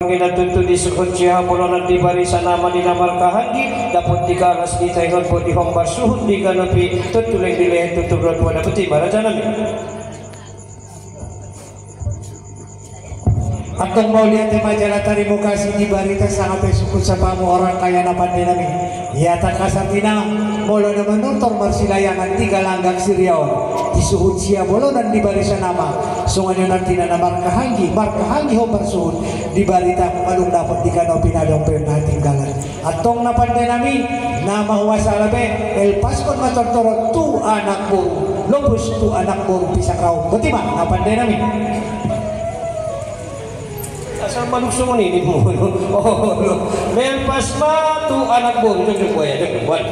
Tentu disebut siha polonan di barisan nama di namar kahanggi dapat dikalas di taihan po di hombar suhut di kanapi tutuleng di leher tuturut pada peti barajanami. Atong mau lihat di majalah Terima Kasih di barita sangat sukut sa pamu orang kaya na pandai nami. Ya tak kasatina molo na manutor marsilayangan tiga langgak Siriaw disuhut siya bolonan di barisan nama. Sunganyo nanti na markahanggi ho bersuhut di barita malung dapat dikano pinadong pernah tinggalan. Atong na pandai nami nama huwasalabe el paskon matortoro tu anak buru lobus tu anak buru pisakaw. Betima na pandai nami. Asal malusong ini mo. Oh, melpas ma tu anak buru itu buaya itu buat.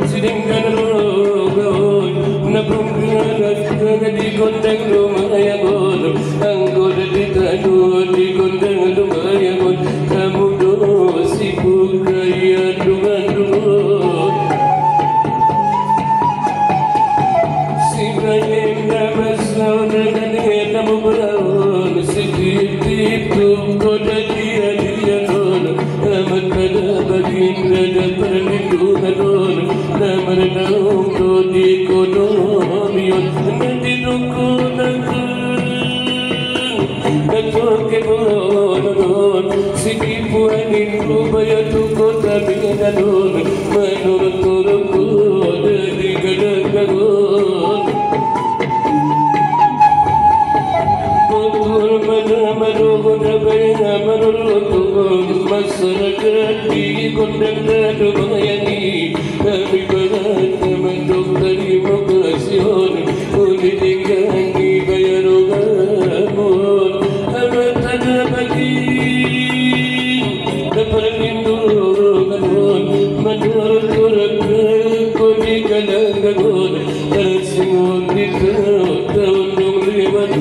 Sidang gondang lumayan anggoda ditanu di gondang lumayan kamu do sibuk kaya dungan si brayeng nabasau nagane namu berawon sedikit tu goda dia amat pada baginda dan perlindungan namar naung do di konomion nanti dukunan Natoke bonon sikipu angin ubaya tuko tabinan menurut turunku dari kadang-kadang betul mana maruhun abaya menurut masyarakat di kondang dadu mengayangi kami berat teman-teman terima kasih boleh tinggangi bayar ugamun amat ada bagi perlindungan menurut turunku di kadang-kadang tersingun di tahun lewat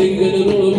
Tinggal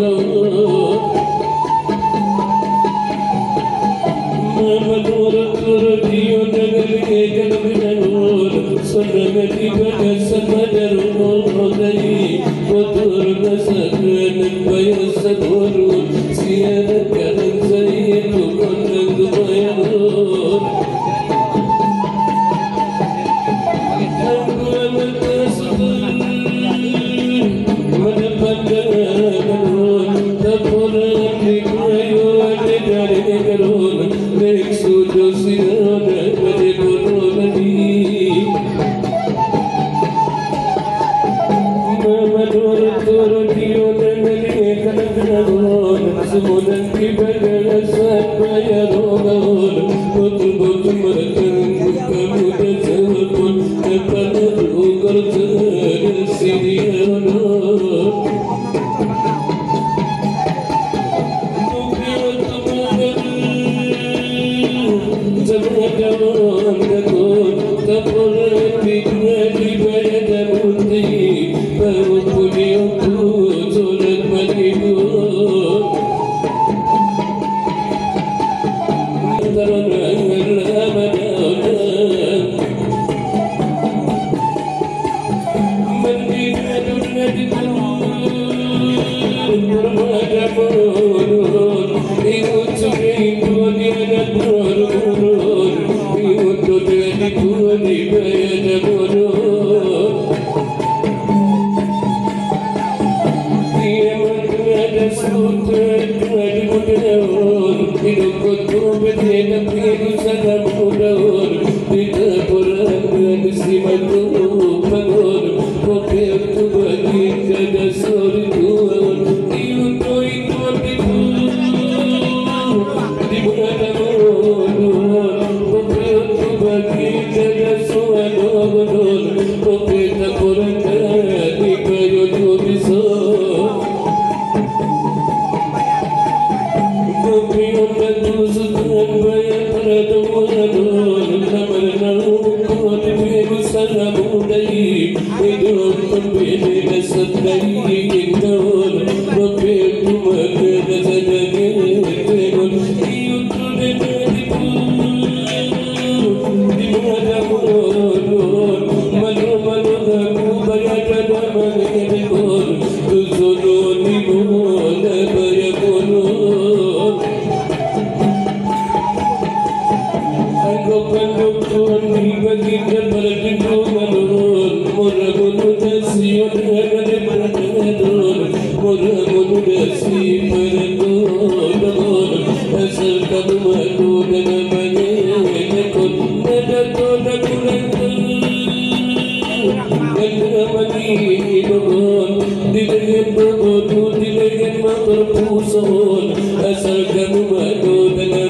Asal kamu malu dengan